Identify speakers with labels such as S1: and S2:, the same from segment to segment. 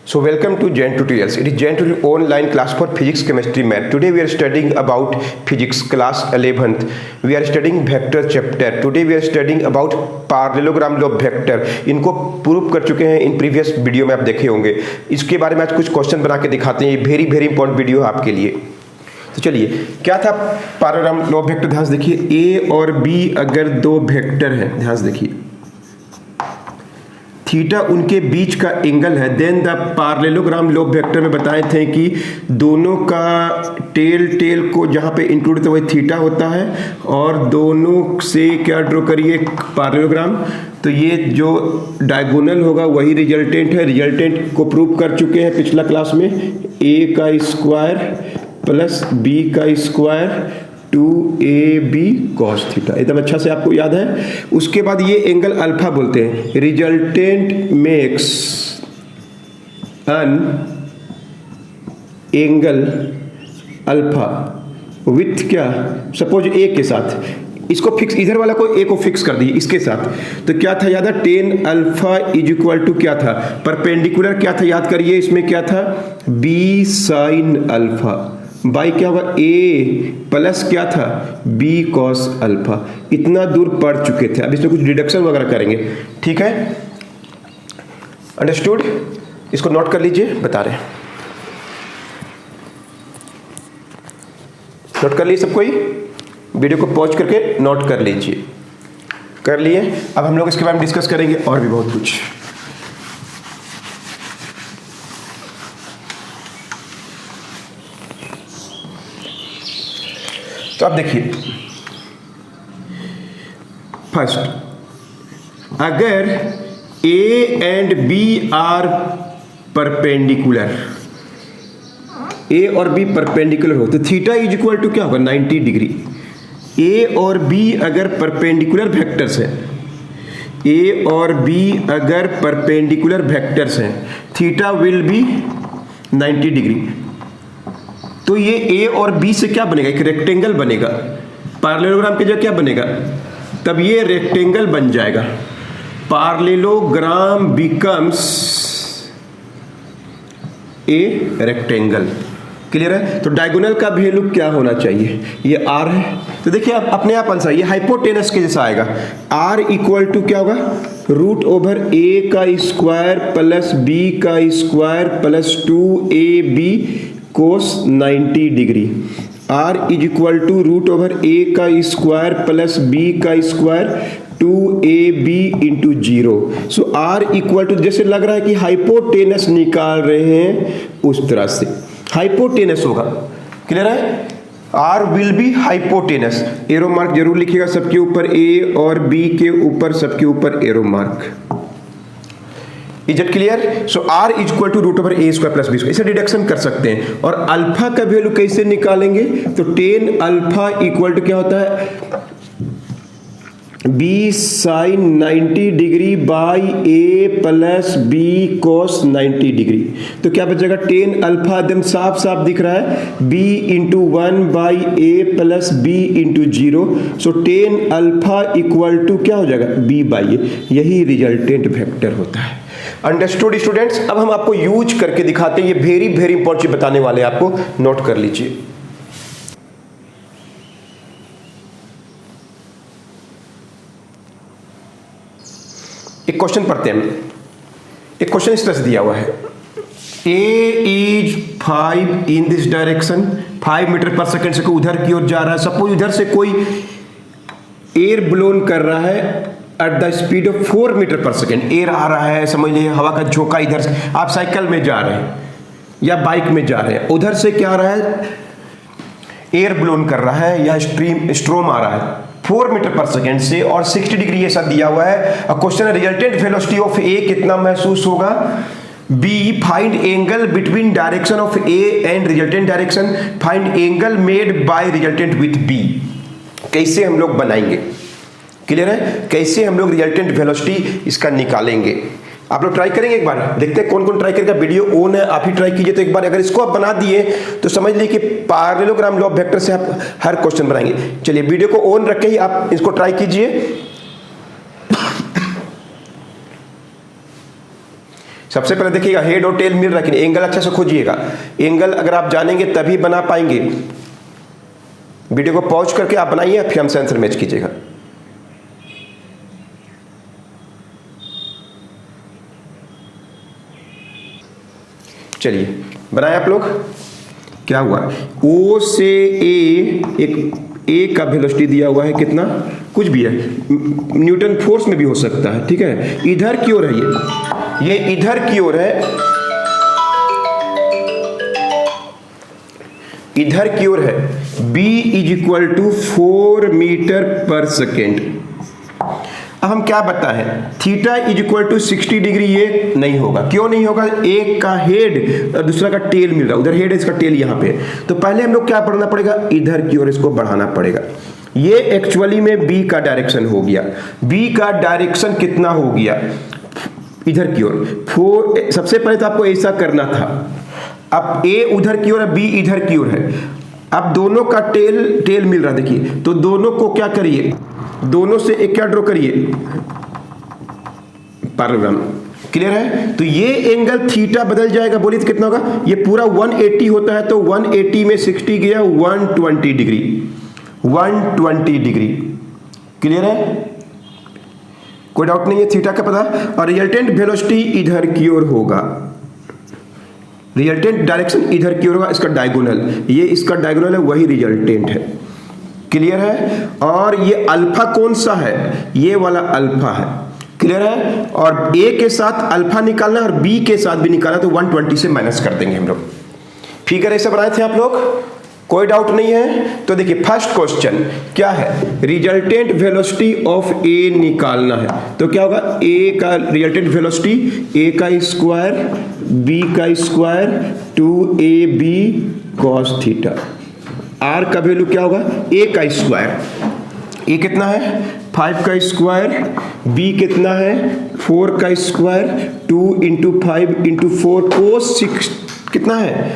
S1: So welcome to Gen Tutorials. It is Gen Tutorial online class for physics, chemistry, math. Today we are studying about physics class 11th. We are studying vector chapter. Today we are studying about parallelogram law of vector. इनको prove कर चुके हैं in previous video में, आप देखे होंगे. इसके बारे में आज कुछ क्वेश्चन बना के दिखाते हैं. ये वेरी वेरी इंपॉर्टेंट वीडियो है आपके लिए. तो चलिए, क्या था पैरेललोग्राम लॉ ऑफ वेक्टर. ध्यान से देखिए, ए और बी अगर दो वेक्टर हैं, ध्यान से देखिए, थीटा उनके बीच का एंगल है, then the parallelogram law of vector में बताए थे कि दोनों का टेल को जहां पे इंक्लूड होता है वही थीटा होता है, और दोनों से क्या ड्रॉ करिए पैरेललोग्राम. तो ये जो डायगोनल होगा वही रिजल्टेंट है. रिजल्टेंट को प्रूव कर चुके हैं पिछला क्लास में. ए का स्क्वायर प्लस बी का स्क्वायर 2ab cos थीटा. एकदम अच्छा से आपको याद है. उसके बाद ये एंगल अल्फा बोलते हैं. Resultant makes an angle alpha with क्या, सपोज ए के साथ, इसको फिक्स, इधर वाला को ए को फिक्स कर दी इसके साथ. तो क्या था याद है, tan alpha is equal to क्या था, परपेंडिकुलर क्या था याद करिए, इसमें क्या था, बी साइन अल्फा बाई क्या होगा, ए प्लस क्या था, बी कॉस अल्फा. इतना दूर पढ़ चुके थे. अब इसमें कुछ डिडक्शन वगैरह करेंगे. ठीक है, अंडरस्टूड. इसको नोट कर लीजिए, बता रहे हैं. नोट कर लिए सब कोई? वीडियो को पॉज करके नोट कर लीजिए. कर लिए? अब हम लोग इसके बारे में डिस्कस करेंगे और भी बहुत कुछ. तो आप देखिए, फर्स्ट, अगर A and B are perpendicular, A और बी परपेंडिकुलर हो, तो थीटा इज इक्वल टू क्या होगा, 90 डिग्री. ए और बी अगर परपेंडिकुलर वेक्टर्स हैं, ए और बी अगर परपेंडिकुलर वेक्टर्स हैं, थीटा विल बी 90 डिग्री. तो ये ए और बी से क्या बनेगा, एक रेक्टेंगल बनेगा. पैरेललोग्राम के जगह क्या बनेगा, तब ये रेक्टेंगल बन जाएगा. Parallelogram becomes a rectangle. Clear है? तो डायगोनल का वैल्यू क्या होना चाहिए, ये आर है. तो देखिए आप अपने आप आंसर, ये हाइपोटेनस के जैसा आएगा. आर इक्वल टू क्या होगा, रूट ओवर ए का स्क्वायर प्लस बी का square plus 2ab cos 90 degree. R is equal to root over A का स्क्वायर प्लस बी का square 2ab into 0. So R equal to, जैसे लग रहा है कि हाइपोटेनस निकाल रहे हैं, उस तरह से हाइपोटेनस होगा. क्लियर है? R will be hypotenuse. Arrow mark जरूर लिखिएगा, सबके ऊपर ए और बी के ऊपर, सबके ऊपर arrow mark. Is it clear? So R is equal to root over A square plus B square. इसे डिडक्शन कर सकते हैं. और अल्फा का वैल्यू कैसे निकालेंगे, तो टेन अल्फा इक्वल टू क्या होता है, B sine 90 degree by A plus B cos 90 degree. तो क्या बचेगा, टेन अल्फा एकदम साफ साफ दिख रहा है, B into 1 by A plus B into 0. So tan alpha equal to क्या हो जाएगा, बी बाई ए. यही रिजल्टेंट वेक्टर होता है. Understood students? अब हम आपको यूज करके दिखाते हैं. ये वेरी वेरी इंपॉर्टेंट चीज बताने वाले हैं आपको, नोट कर लीजिए. एक क्वेश्चन पढ़ते हैं. एक क्वेश्चन इस तरह से दिया हुआ है, A is 5 in this direction, 5 metre पर सेकेंड से कोई उधर की ओर जा रहा है. सपोज उधर से कोई एयर ब्लोन कर रहा है at the speed of 4 metre पर सेकेंड. एयर आ रहा है, समझ लीजिए हवा का झोंका. इधर से आप साइकिल में जा रहे हैं या बाइक में जा रहे हैं, उधर से क्या आ रहा है, एयर ब्लोन कर रहा है या स्ट्रोम आ रहा है 4 मीटर पर सेकेंड से, और 60 डिग्री ये सब दिया हुआ है. क्वेश्चन है रिजल्टेंट वेलोसिटी ऑफ ए कितना महसूस होगा, B find angle between direction of A and resultant direction, find angle made by resultant with B. कैसे हम लोग बनाएंगे, क्लियर है? कैसे हम लोग रिजल्टेंट वेलोसिटी इसका निकालेंगे. आप लोग ट्राई करेंगे, एक बार देखते हैं कौन कौन ट्राई करेगा. वीडियो ऑन है, आप ही ट्राई कीजिए. तो एक बार अगर इसको आप बना दिए तो समझ लीजिए कि पैरेललोग्राम लॉ ऑफ वेक्टर से आप हर क्वेश्चन बनाएंगे. चलिए वीडियो को ऑन रख के ही आप इसको ट्राई कीजिए. सबसे पहले देखिएगा हेड और टेल मिल रहा है कि नहीं, एंगल अच्छे से खोजिएगा। एंगल अगर आप जानेंगे तभी बना पाएंगे। वीडियो को पॉज करके आप बनाइए, फिर हमसे आंसर मैच कीजिएगा। चलिए बनाए आप लोग। क्या हुआ, ओ से ए, एक ए का वेलोसिटी दिया हुआ है कितना, कुछ भी है, न्यूटन फोर्स में भी हो सकता है, ठीक है। इधर की ओर है ये इधर की ओर है, इधर की ओर है। b is equal to 4 metre पर सेकेंड। अब हम क्या बताएं, theta is equal to 60 degree, ये नहीं होगा। क्यों नहीं होगा, एक का हेड दूसरा का टेल मिल रहा है, उधर हेड है, इसका टेल यहाँ पे। तो पहले हम लोग क्या बढ़ना पड़ेगा, इधर की ओर इसको बढ़ाना पड़ेगा। ये एक्चुअली में b का डायरेक्शन हो गया। b का डायरेक्शन कितना हो गया, इधर की ओर। सबसे पहले तो आपको ऐसा करना था। अब a उधर की ओर है, b इधर की ओर है। अब दोनों का टेल मिल रहा है, देखिए। तो दोनों को क्या करिए, दोनों से एक क्या ड्रॉ करिए, पैरेललोग्राम। क्लियर है। तो ये एंगल थीटा बदल जाएगा, बोलिए तो कितना होगा, ये पूरा 180 होता है, तो 180 में 60 गया 120 डिग्री, 120 डिग्री। क्लियर है, कोई डाउट नहीं है, थीटा का पता। और रिजल्टेंट वेलोसिटी इधर की ओर होगा, रिजल्टेंट डायरेक्शन इधर की ओर होगा, इसका डायगोनल, ये इसका डायगोनल है, वही रिजल्टेंट है। क्लियर है। और ये अल्फा कौन सा है, ये वाला अल्फा है। क्लियर है। और ए के साथ अल्फा निकालना है और बी के साथ भी निकालना, तो 120 से माइनस कर देंगे हम लोग। फिगर ऐसे बनाए थे आप लोग, कोई डाउट नहीं है। तो देखिए फर्स्ट क्वेश्चन क्या है, रिजल्टेंट वेलोसिटी ऑफ ए निकालना है। तो क्या होगा, ए का रिजल्टेंट वेलोसिटी ए का स्क्वायर बी का स्क्वायर 2ab cos थीटा। आर का वैल्यू क्या होगा, ए का स्क्वायर, ए कितना है 5 का स्क्वायर, बी कितना है 4 का स्क्वायर, 2 इंटू 5 इंटू 4 कोस 6 कितना है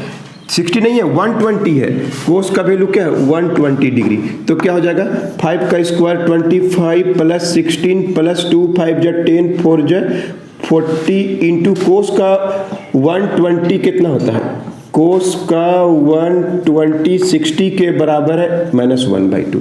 S1: 60 नहीं है 120 है। कोस का वैल्यू क्या है 120 डिग्री। तो क्या हो जाएगा 5 का स्क्वायर 25 प्लस 16 प्लस 2 5 जा 10 4 जा 40 इंटू कोस का 120 कितना होता है, कोस का 120 60 के बराबर है -1/2।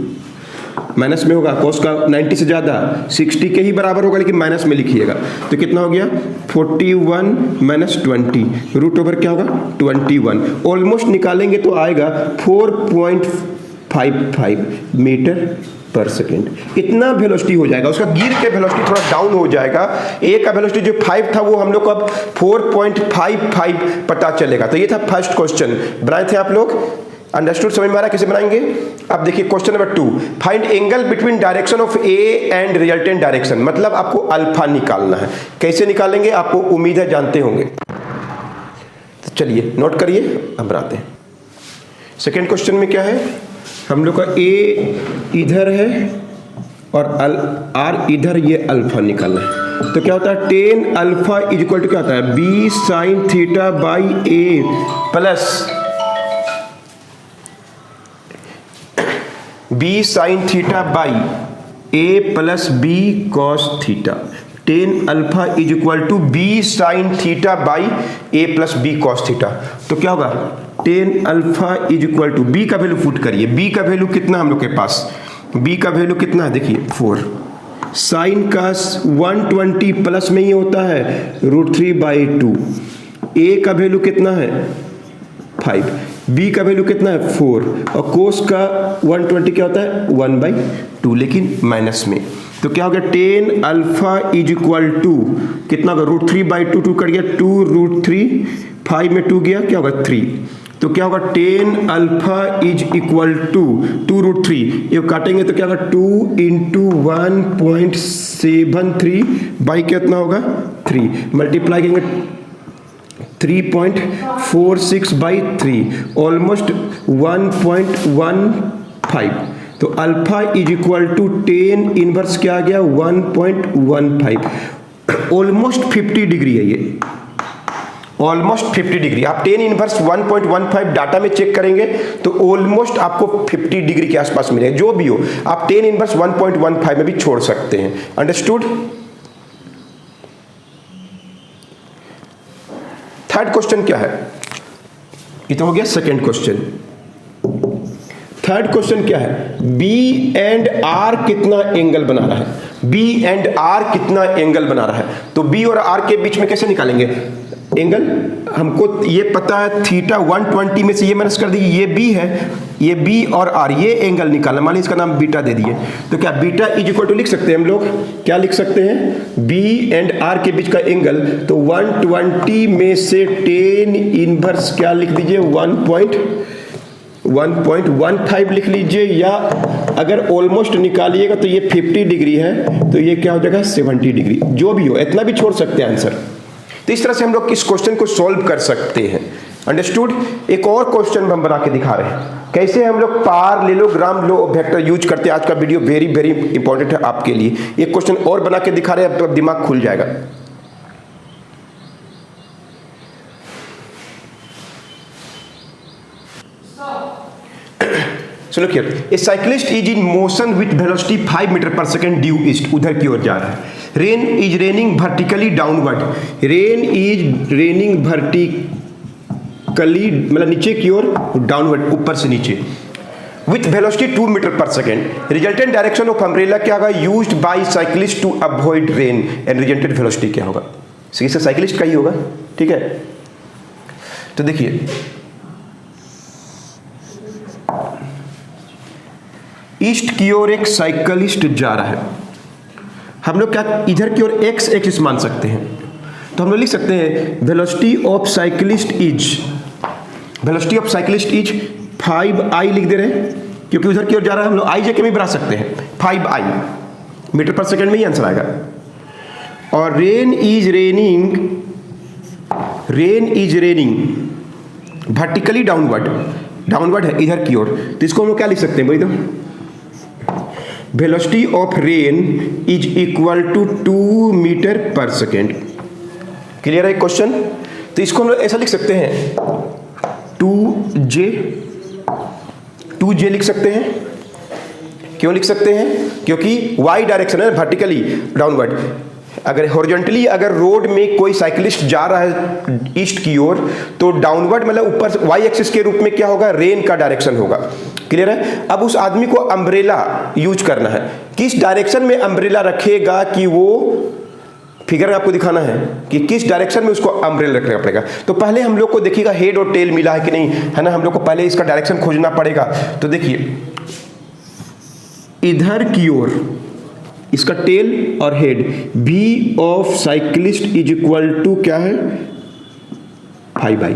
S1: माइनस में होगा, कोस का 90 से ज्यादा 60 के ही बराबर होगा, लेकिन माइनस में लिखिएगा। तो कितना हो गया 41 माइनस 20 रूट ओवर क्या होगा 21। ऑलमोस्ट निकालेंगे तो आएगा 4.55 मीटर पर सेकेंड। इतना वेलोसिटी हो जाएगा, उसका गिर के वेलोसिटी थोड़ा डाउन हो जाएगा। ए का वेलोसिटी जो 5 था वो हम लोग को अब 4.55 पता चलेगा। तो ये था फर्स्ट क्वेश्चन, बनाए थे आप लोग। अंडरस्टूड, समझ में आ रहा है कैसे बनाएंगे। अब देखिए question number 2, find angle between direction of A and resultant direction. मतलब आपको अल्फा निकालना है। कैसे निकालेंगे आपको उम्मीद है जानते होंगे। तो चलिए नोट करिए, अब बनाते हैं। सेकेंड क्वेश्चन में क्या है, हम लोग का ए इधर है और आर इधर, ये अल्फा निकालना है। तो क्या होता है 10 अल्फा इज इक्वल टू क्या होता है B sine theta by A plus B sine theta by A plus B cos theta. 10 alpha is equal to B sine theta by A plus B cos theta. तो क्या होगा 10 alpha is equal to B का value put करिए। B का value कितना हम लोग के पास, बी का वैल्यू कितना है देखिए 4। साइन का 120 प्लस में ही होता है √3/2। ए का वैल्यू कितना है 5, बी का वैल्यू कितना है 4 और कोस का 120 क्या होता है 1/2, लेकिन माइनस में। तो क्या हो गया 10 अल्फा इज इक्वल टू कितना होगा √3/2, 2 कट गया 2√3, 5 में 2 गया क्या होगा 3। तो क्या होगा 10 अल्फा इज इक्वल टू 2√3, ये काटेंगे तो क्या होगा 2 इंटू 1.73 बाई कितना होगा 3, मल्टीप्लाई करेंगे 3.46/3, ऑलमोस्ट 1.15। तो alpha is equal to 10 inverse क्या आ गया 1.15, ऑलमोस्ट 50 डिग्री है ये, ऑलमोस्ट 50 डिग्री। आप 10 इनवर्स 1.15 डाटा में चेक करेंगे तो ऑलमोस्ट आपको 50 डिग्री के आसपास मिलेगा। जो भी हो आप 10 इनवर्स 1.15 में भी छोड़ सकते हैं। अंडरस्टूड। थर्ड क्वेश्चन क्या है? ये तो हो गया सेकंड क्वेश्चन। थर्ड क्वेश्चन क्या है? बी एंड आर कितना एंगल बना रहा है? बी एंड आर कितना एंगल बना रहा है? तो बी और आर के बीच में कैसे निकालेंगे एंगल? हमको ये पता है थीटा 120 में से ये माइनस कर दीजिए, ये बी है, ये बी और आर, ये एंगल निकालना, मान लीजिए इसका नाम बीटा दे दिए। तो क्या बीटा इज इक्वल टू लिख सकते हैं हम लोग? क्या लिख सकते हैं? बी एंड आर के बीच का एंगल, तो 120 में से 10 इनवर्स क्या लिख दीजिए? 1.15 लिख लीजिए, या अगर ऑलमोस्ट निकालिएगा तो ये 50 डिग्री है, तो ये क्या हो जाएगा? 70 डिग्री। जो भी हो, इतना भी छोड़ सकते हैं आंसर। तो इस तरह से हम लोग इस क्वेश्चन को सॉल्व कर सकते हैं। अंडरस्टूड? एक और क्वेश्चन हम बना के दिखा रहे हैं कैसे हम लोग पारलेलोग्राम लॉ ऑफ वेक्टर यूज करते हैं। आज का वीडियो वेरी वेरी इंपॉर्टेंट है आपके लिए। एक क्वेश्चन और बना के दिखा रहे हैं, अब दिमाग खुल जाएगा। So look here, a cyclist is in motion with velocity 5 metre पर सेकेंड ड्यू ईस्ट, उधर की ओर जा रहा है। Rain is raining vertically downward, rain is raining vertically मतलब नीचे की ओर, डाउनवर्ड ऊपर से नीचे, विथ वेलोसिटी 2 मीटर पर second. Resultant direction of umbrella क्या होगा? Used by cyclist to avoid rain, and resultant velocity क्या होगा? इससे साइक्लिस्ट का ही होगा, ठीक है। तो देखिए, ईस्ट की ओर एक साइकिलिस्ट जा रहा है। हम लोग क्या इधर की ओर एक्स एक्सिस मान सकते हैं, तो हम लोग लिख सकते हैं velocity of cyclist is 5i लिख दे रहे हैं, क्योंकि उधर की ओर जा रहा है। हम लोग आई जे के में बढ़ा सकते हैं, 5i मीटर पर सेकेंड में ही आंसर आएगा। और rain is raining vertically downward है इधर की ओर, तो इसको हम लोग क्या लिख सकते हैं भाई? तो velocity of rain is equal to 2 metre पर सेकेंड। क्लियर है क्वेश्चन? तो इसको हम लोग ऐसा लिख सकते हैं 2j लिख सकते हैं। क्यों लिख सकते हैं? क्योंकि y डायरेक्शन है, वर्टिकली डाउनवर्ड। अगर हॉरिजॉन्टली अगर रोड में कोई साइकिलिस्ट जा रहा है ईस्ट की ओर, तो डाउनवर्ड मतलब ऊपर y एक्सिस के रूप में क्या होगा? रेन का डायरेक्शन होगा। क्लियर है? अब उस आदमी को अम्ब्रेला यूज करना है। किस डायरेक्शन में अम्ब्रेला रखेगा कि वो फिगर आपको दिखाना है कि किस डायरेक्शन में उसको अम्ब्रेला रखना पड़ेगा। तो पहले हम लोग को देखिएगा हेड और टेल मिला है कि नहीं, है ना। हम लोग को पहले इसका डायरेक्शन खोजना पड़ेगा। तो देखिए, इधर की ओर इसका टेल और head, B of cyclist is equal to क्या है? 5i।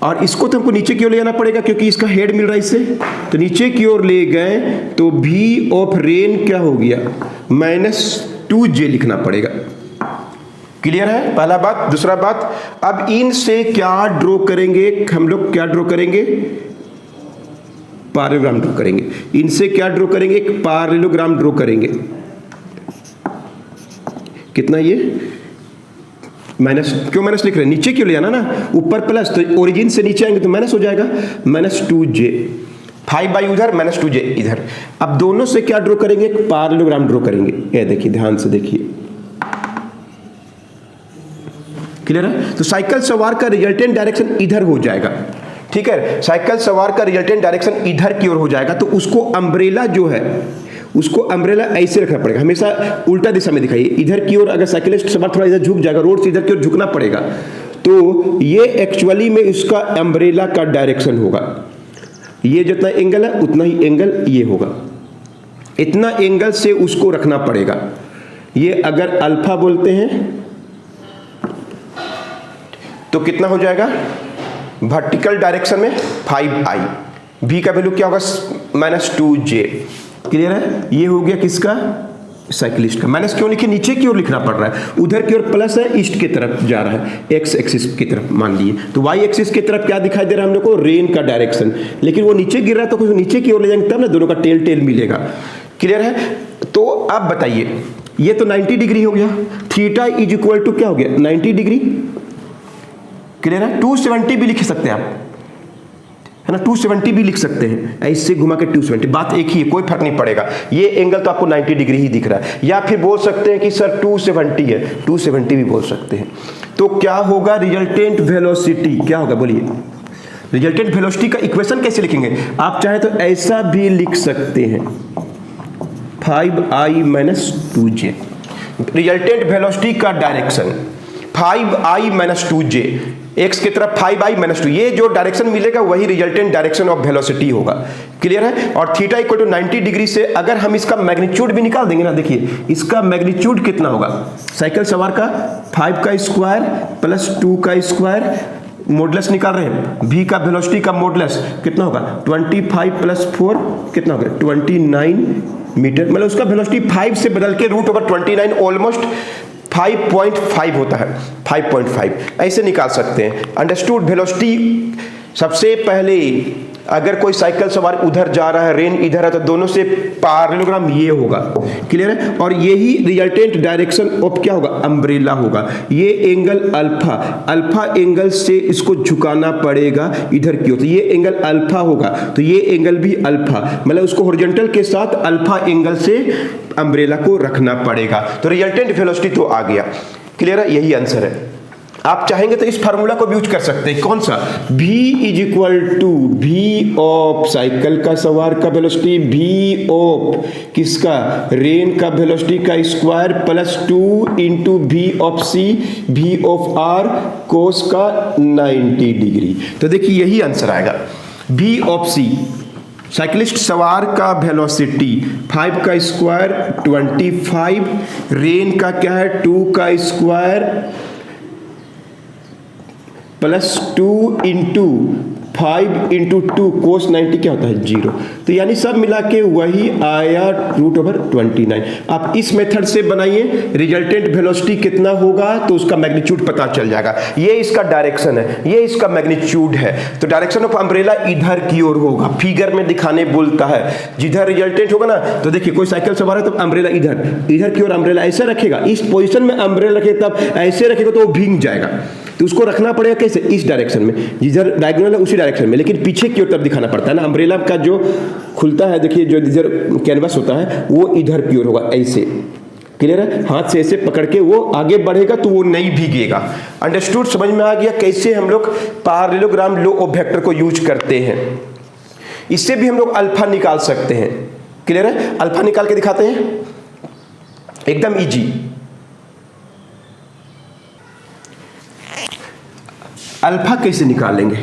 S1: और इसको तो हमको नीचे की ओर ले जाना पड़ेगा, क्योंकि इसका हेड मिल रहा है इससे, तो नीचे की ओर ले गए तो v ऑफ रेन क्या हो गया? -2j लिखना पड़ेगा। क्लियर है? पहला बात। दूसरा बात, अब इनसे क्या ड्रॉ करेंगे हम लोग? क्या ड्रॉ करेंगे? पैरेललोग्राम ड्रॉ करेंगे। इनसे क्या ड्रॉ करेंगे? एक पैरेललोग्राम ड्रॉ करेंगे। कितना ये? माइनस, क्यों माइनस लिख रहे हैं? नीचे क्यों ले जाना ना, ऊपर प्लस, तो ओरिजिन से नीचे आएंगे तो माइनस हो जाएगा, -2j। 5i उधर, -2j इधर। अब दोनों से क्या ड्रॉ करेंगे? एक पैरेललोग्राम ड्रॉ करेंगे। ये देखिए, ध्यान से देखिए। क्लियर है? तो साइकिल सवार का रिजल्टेंट डायरेक्शन इधर हो जाएगा, ठीक है। साइकिल सवार का रिजल्टेंट डायरेक्शन इधर की ओर हो जाएगा, तो उसको अम्ब्रेला जो है, उसको अम्ब्रेला ऐसे रखना पड़ेगा, हमेशा उल्टा दिशा में दिखाइए। इधर की ओर अगर साइकिलिस्ट सवार थोड़ा इधर झुक जाएगा, रोड से इधर की ओर झुकना पड़ेगा, तो ये एक्चुअली में इसका अम्ब्रेला का डायरेक्शन होगा। ये जितना एंगल है उतना ही एंगल ये होगा, इतना एंगल से उसको रखना पड़ेगा। ये अगर अल्फा बोलते हैं तो कितना हो जाएगा? वर्टिकल डायरेक्शन में 5i, v का वैल्यू क्या होगा? -2j। क्लियर है? ये हो गया किसका? साइकिलिस्ट का। माइनस क्यों लिखे? नीचे की ओर लिखना पड़ रहा है, उधर की ओर प्लस है, ईस्ट की तरफ जा रहा है, एक्स एक्सिस की तरफ मान लिए। तो वाई एक्सिस की तरफ क्या दिखाई दे रहा है हम लोग को? रेन का डायरेक्शन। लेकिन वो नीचे गिर रहा है, तो कुछ नीचे की ओर ले जाएंगे तब ना दोनों का टेल टेल मिलेगा। क्लियर है? तो अब बताइए, ये तो 90 डिग्री हो गया, थीटा इज इक्वल टू क्या हो गया? 90 डिग्री। क्लियर है? 270 भी लिख सकते हैं आप, है ना, 270 भी लिख सकते हैं, ऐसे घुमा के 270, बात एक ही है, कोई फर्क नहीं पड़ेगा। ये एंगल तो आपको 90 डिग्री ही दिख रहा है, या फिर बोल सकते हैं कि सर 270 है, 270 भी बोल सकते हैं। तो क्या होगा रिजल्टेंट वेलोसिटी, क्या होगा बोलिए। रिजल्टेंट वेलोसिटी का इक्वेशन कैसे लिखेंगे, आप चाहे तो ऐसा भी लिख सकते हैं 5i minus 2j। Resultant velocity का direction 5i minus 2j, x की तरफ 5i माइनस 2, ये जो डायरेक्शन मिलेगा वही रिजल्टेंट डायरेक्शन ऑफ वेलोसिटी होगा। क्लियर है। और थीटा इक्वल टू 90 डिग्री से अगर हम इसका मैग्नीट्यूड भी निकाल देंगे ना, देखिए इसका मैग्नीट्यूड कितना होगा, साइकिल सवार का 5 का स्क्वायर प्लस 2 का स्क्वायर, मॉडुलस निकाल रहे हैं, v का वेलोसिटी का मॉडुलस कितना होगा, 25 प्लस 4 कितना होगा 29 मीटर, मतलब उसका वेलोसिटी 5 से बदल के √29 ऑलमोस्ट 5.5 होता है, 5.5 ऐसे निकाल सकते हैं। अंडरस्टूड। वेलोसिटी सबसे पहले अगर कोई साइकिल सवार उधर जा रहा है, रेन इधर है, तो दोनों से पैरेललोग्राम ये होगा। क्लियर है। और यही रिजल्टेंट डायरेक्शन ऑफ क्या होगा, अम्ब्रेला होगा। ये एंगल अल्फा, अल्फा एंगल से इसको झुकाना पड़ेगा इधर की ओर, तो ये एंगल अल्फा होगा, तो ये एंगल भी अल्फा, मतलब उसको हॉरिजॉन्टल के साथ अल्फा एंगल से अम्ब्रेला को रखना पड़ेगा। तो रिजल्टेंट वेलोसिटी तो आ गया। क्लियर है, यही आंसर है। आप चाहेंगे तो इस फार्मूला को भी यूज कर सकते हैं, कौन सा, v is equal to v of cycle का सवार का वेलोसिटी, v ऑफ किसका, रेन का वेलोसिटी का square plus 2 into v of c, v of r cos का 90 डिग्री। तो देखिए यही आंसर आएगा, v ऑफ c साइक्लिस्ट सवार का वेलोसिटी 5 का स्क्वायर 25, रेन का क्या है 2 का स्क्वायर प्लस 2 इंटू 5 इंटू 2 कोस 90 क्या होता है 0। तो यानी सब मिला के वही आया √29। आप इस मेथड से बनाइए, रिजल्टेंट वेलोसिटी कितना होगा तो उसका मैग्नीट्यूड पता चल जाएगा। ये इसका डायरेक्शन है, ये इसका मैग्नीट्यूड है। तो डायरेक्शन ऑफ अम्ब्रेला इधर की ओर होगा, फिगर में दिखाने बोलता है, जिधर रिजल्टेंट होगा ना, तो देखिए कोई साइकिल सवार है तो अम्ब्रेला इधर, इधर की ओर अम्ब्रेला ऐसे रखेगा, इस पोजीशन में अम्ब्रेला रखे, तब ऐसे रखेगा तो वो भीग जाएगा। तो उसको रखना पड़ेगा कैसे, इस डायरेक्शन में, जिधर डायगोनल है उसी डायरेक्शन में, लेकिन पीछे की ओर तरफ दिखाना पड़ता है ना। अम्ब्रेला का जो खुलता है, देखिए जो इधर कैनवस होता है वो इधर की ओर होगा ऐसे। क्लियर है। हाथ से ऐसे पकड़ के वो आगे बढ़ेगा तो वो नहीं भीगेगा। अंडरस्टूड, समझ में आ गया कैसे हम लोग पैरेललोग्राम लॉ ऑफ वेक्टर को यूज करते हैं। इससे भी हम लोग अल्फा निकाल सकते हैं। क्लियर है। अल्फा निकाल के दिखाते हैं, एकदम इजी। अल्फा कैसे निकालेंगे,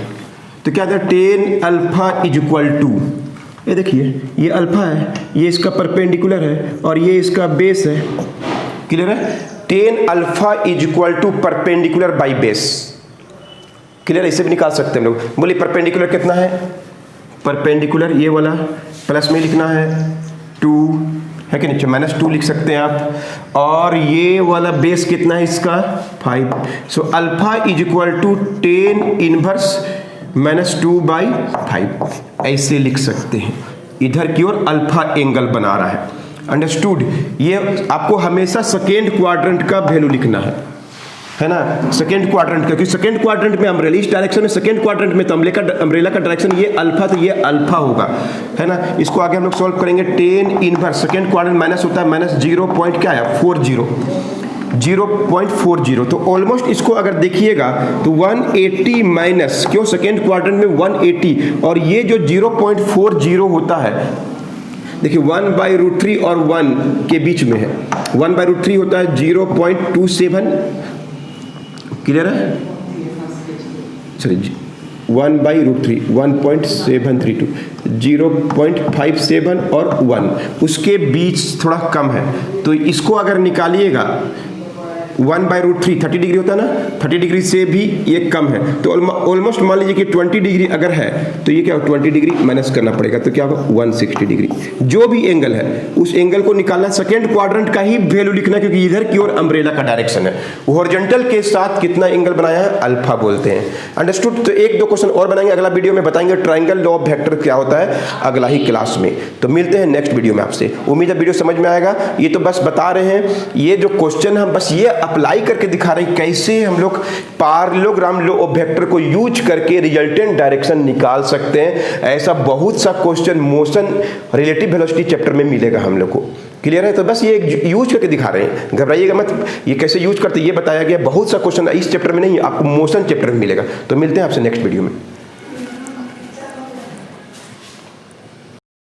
S1: तो क्या 10 अल्फा इज इक्वल टू, ये देखिए ये अल्फा है, ये इसका परपेंडिकुलर है और ये इसका बेस है। क्लियर है। 10 alpha is equal to perpendicular by base. Clear, ऐसे भी निकाल सकते हैं हम लोग। बोलिए परपेंडिकुलर कितना है, परपेंडिकुलर ये वाला प्लस में लिखना है 2 है कि नहीं, -2 लिख सकते हैं आप, और ये वाला बेस कितना है इसका 5। So alpha is equal to 10 inverse -2/5 ऐसे लिख सकते हैं। इधर की ओर अल्फा एंगल बना रहा है। अंडरस्टूड। ये आपको हमेशा सेकेंड क्वाड्रेंट का वैल्यू लिखना है ना, सेकेंड क्वाड्रेंट का, क्योंकि सेकेंड क्वाड्रेंट में अम्ब्रेला, इस डायरेक्शन में सेकेंड क्वाड्रेंट में तो अम्ब्रेला का डायरेक्शन ये अल्फा, तो ये अल्फा होगा, है ना। इसको आगे हम लोग सॉल्व करेंगे। 10 इनवर्स सेकेंड क्वाड्रेंट माइनस होता है -0 पॉइंट क्या है 0.40, तो ऑलमोस्ट इसको अगर देखिएगा तो 180 माइनस, क्यों सेकेंड क्वाड्रेंट में 180, और ये जो 0.40 होता है, देखिए 1/√3 और 1 के बीच में है, 1/√3 होता है 0.27। क्लियर है। सॉरी 1/√3 1.732, 0.57 और 1 उसके बीच थोड़ा कम है, तो इसको अगर निकालिएगा 1/√3 30 डिग्री होता है ना, 30 डिग्री से भी ये कम है, तो ऑलमोस्ट मान लीजिए कि 20 डिग्री अगर है तो ये क्या 20 डिग्री माइनस करना पड़ेगा, तो क्या होगा 160 डिग्री। जो भी एंगल है उस एंगल को निकालना, सेकेंड क्वाड्रेंट का ही वैल्यू लिखना, क्योंकि इधर की ओर अम्ब्रेला का डायरेक्शन है। हॉरिजॉन्टल के साथ कितना एंगल बनाया है, अल्फा बोलते हैं। अंडरस्टूड। तो 1-2 क्वेश्चन और बनाएंगे, अगला वीडियो में बताएंगे ट्राइंगल लॉ ऑफ वेक्टर क्या होता है, अगला ही क्लास में। तो मिलते हैं नेक्स्ट वीडियो में आपसे। उम्मीद है वीडियो समझ में आएगा। ये तो बस बता रहे हैं, ये जो क्वेश्चन हम बस ये अप्लाई करके दिखा रहे हैं कैसे हम लोग पार्लोग्राम लॉ ऑफ वेक्टर को यूज करके रिजल्टेंट डायरेक्शन निकाल सकते हैं। ऐसा बहुत सा question motion relative velocity chapter में मिलेगा हम लोग को। क्लियर है? तो बस ये यूज करके दिखा रहे हैं, घबराइएगा मत। ये कैसे यूज करते ये बताया गया। बहुत सा क्वेश्चन इस चैप्टर में नहीं, आपको मोशन चैप्टर में मिलेगा। तो मिलते हैं आपसे नेक्स्ट वीडियो में।